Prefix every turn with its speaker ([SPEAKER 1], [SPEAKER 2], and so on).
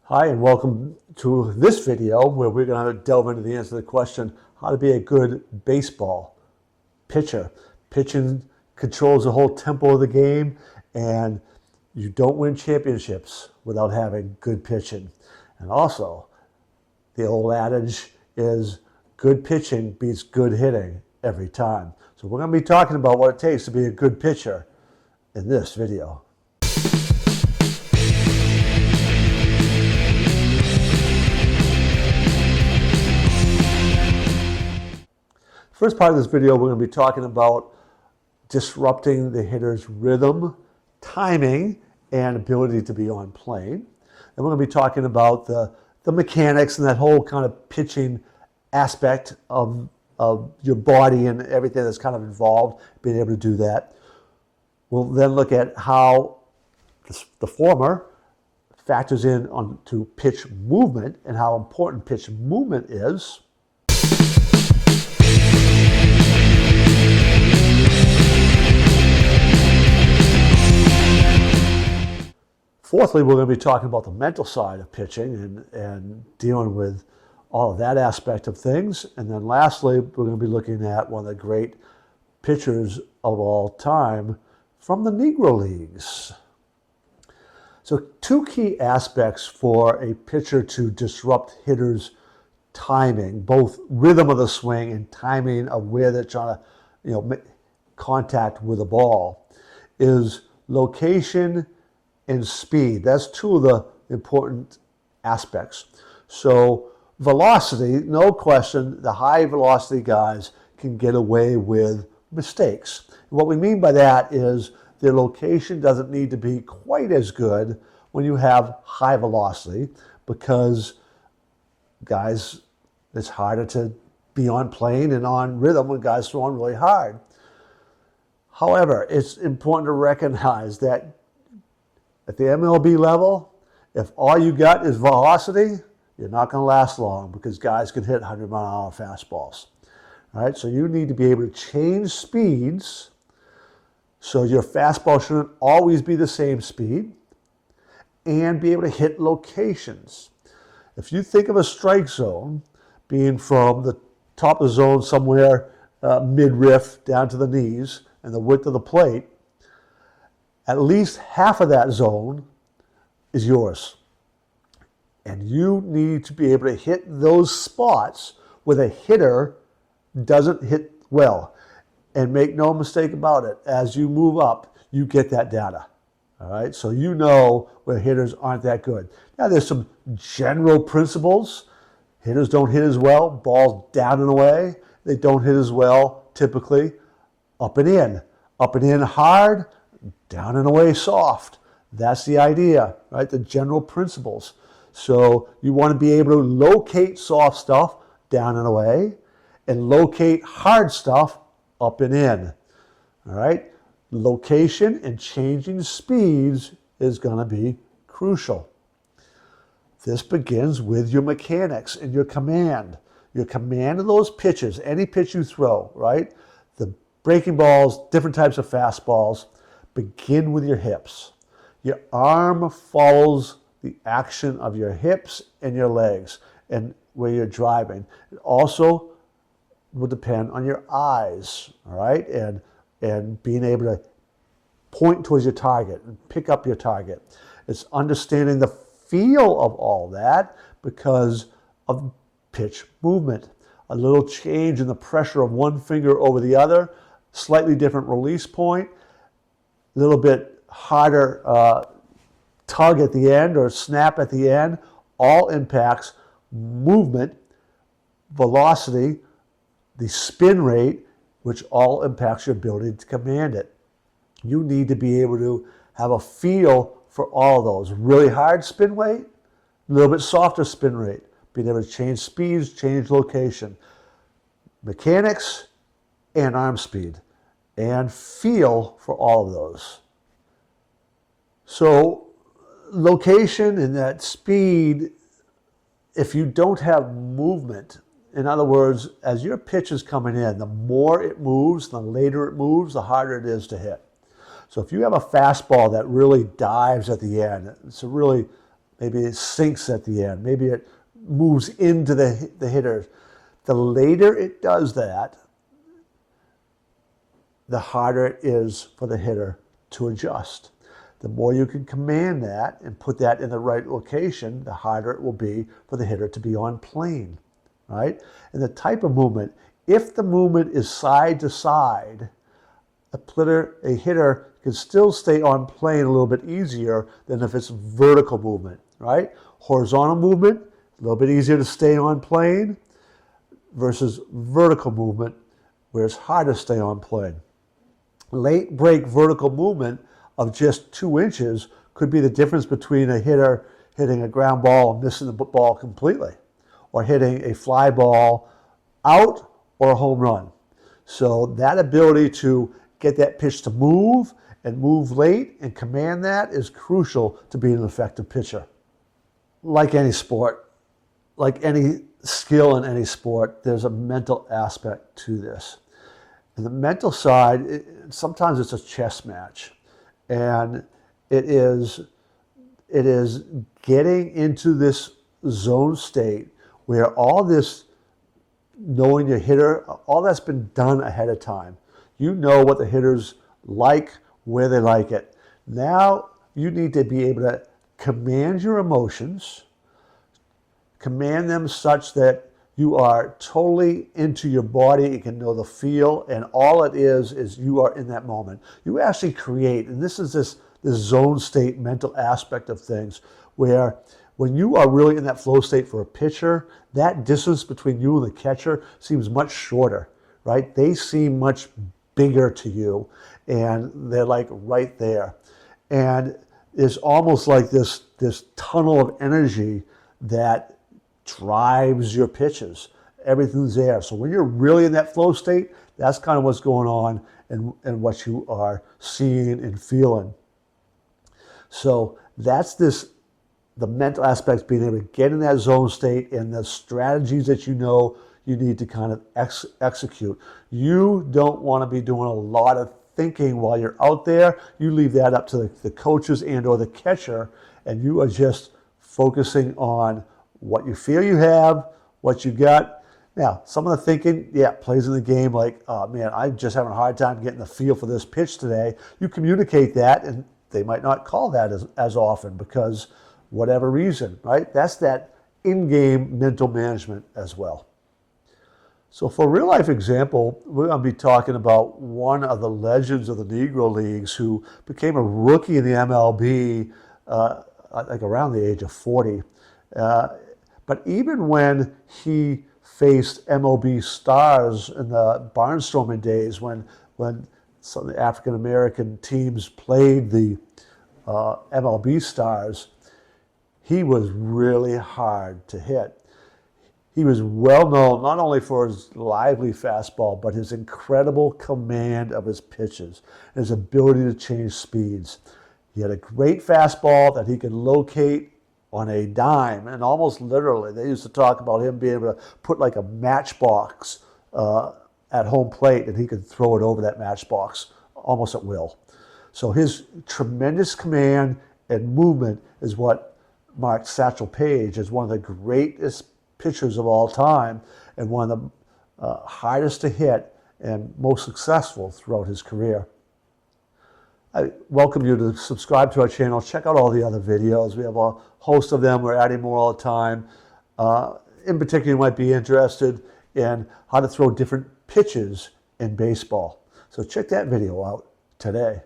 [SPEAKER 1] Hi, and welcome to this video where we're going to delve into the answer to the question, how to be a good baseball pitcher. Pitching controls the whole tempo of the game, and you don't win championships without having good pitching. And also, the old adage is good pitching beats good hitting every time. So we're going to be talking about what it takes to be a good pitcher in this video. First part of this video, we're going to be talking about disrupting the hitter's rhythm, timing, and ability to be on plane. And we're going to be talking about the mechanics and that whole kind of pitching aspect of your body and everything that's kind of involved, being able to do that. We'll then look at how the former factors in onto pitch movement and how important pitch movement is. Fourthly, we're going to be talking about the mental side of pitching and dealing with all of that aspect of things. And then lastly, we're going to be looking at one of the great pitchers of all time from the Negro Leagues. So two key aspects for a pitcher to disrupt hitters' timing, both rhythm of the swing and timing of where they're trying to make contact with the ball, is location and speed. That's two of the important aspects. So velocity, no question, the high velocity guys can get away with mistakes. What we mean by that is their location doesn't need to be quite as good when you have high velocity, because guys, it's harder to be on plane and on rhythm when guys throwing really hard. However, it's important to recognize that at the MLB level, if all you got is velocity, you're not going to last long, because guys can hit 100-mile-an-hour fastballs. All right, so you need to be able to change speeds so your fastball shouldn't always be the same speed, and be able to hit locations. If you think of a strike zone being from the top of the zone somewhere mid-riff down to the knees and the width of the plate, at least half of that zone is yours. And you need to be able to hit those spots where the hitter doesn't hit well. And make no mistake about it, as you move up, you get that data. All right, so you know where hitters aren't that good. Now, there's some general principles. Hitters don't hit as well, balls down and away. They don't hit as well, typically, up and in. Up and in hard, down and away soft. That's the idea, right? The general principles. So you want to be able to locate soft stuff down and away, and locate hard stuff up and in. All right? Location and changing speeds is going to be crucial. This begins with your mechanics and your command. Your command of those pitches, any pitch you throw, right? The breaking balls, different types of fastballs, begin with your hips. Your arm follows the action of your hips and your legs and where you're driving. It also will depend on your eyes, all right? And being able to point towards your target and pick up your target. It's understanding the feel of all that because of pitch movement. A little change in the pressure of one finger over the other, slightly different release point, a little bit harder tug at the end or snap at the end, all impacts movement, velocity, the spin rate, which all impacts your ability to command it. You need to be able to have a feel for all of those. Really hard spin rate, a little bit softer spin rate, being able to change speeds, change location, mechanics, and arm speed, and feel for all of those. So location and that speed, if you don't have movement, in other words, as your pitch is coming in, the more it moves, the later it moves, the harder it is to hit. So if you have a fastball that really dives at the end, it's a really Maybe it sinks at the end. Maybe it moves into the hitter. The later it does that, the harder it is for the hitter to adjust. The more you can command that and put that in the right location, the harder it will be for the hitter to be on plane, right? And the type of movement, if the movement is side to side, a hitter can still stay on plane a little bit easier than if it's vertical movement, right? Horizontal movement, a little bit easier to stay on plane versus vertical movement, where it's hard to stay on plane. Late break vertical movement of just 2 inches could be the difference between a hitter hitting a ground ball and missing the ball completely, or hitting a fly ball out or a home run. So that ability to get that pitch to move and move late and command that is crucial to being an effective pitcher. Like any sport, like any skill in any sport, there's a mental aspect to this. And the mental side, sometimes it's a chess match. And it is getting into this zone state where all this knowing your hitter, all that's been done ahead of time. You know what the hitters like, where they like it. Now you need to be able to command your emotions, command them such that you are totally into your body. You can know the feel, and all it is you are in that moment. You actually create, and this is this zone state mental aspect of things, where when you are really in that flow state for a pitcher, that distance between you and the catcher seems much shorter, right? They seem much bigger to you, and they're like right there. And it's almost like this tunnel of energy that drives your pitches. Everything's there. So when you're really in that flow state, that's kind of what's going on and what you are seeing and feeling. So that's the mental aspects, being able to get in that zone state, and the strategies that you know you need to kind of execute. You don't want to be doing a lot of thinking while you're out there. You leave that up to the coaches and or the catcher, and you are just focusing on what you feel you have, what you got. Now, some of the thinking, plays in the game, like, oh man, I'm just having a hard time getting the feel for this pitch today. You communicate that, and they might not call that as often because whatever reason, right? That's that in-game mental management as well. So for a real-life example, we're going to be talking about one of the legends of the Negro Leagues who became a rookie in the MLB like around the age of 40. But even when he faced MLB stars in the barnstorming days, when some of the African-American teams played the MLB stars, he was really hard to hit. He was well known not only for his lively fastball, but his incredible command of his pitches, and his ability to change speeds. He had a great fastball that he could locate on a dime, and almost literally, they used to talk about him being able to put like a matchbox at home plate, and he could throw it over that matchbox almost at will. So his tremendous command and movement is what marked Satchel Paige as one of the greatest pitchers of all time, and one of the hardest to hit and most successful throughout his career. I welcome you to subscribe to our channel. Check out all the other videos. We have a host of them. We're adding more all the time. In particular, you might be interested in how to throw different pitches in baseball. So check that video out today.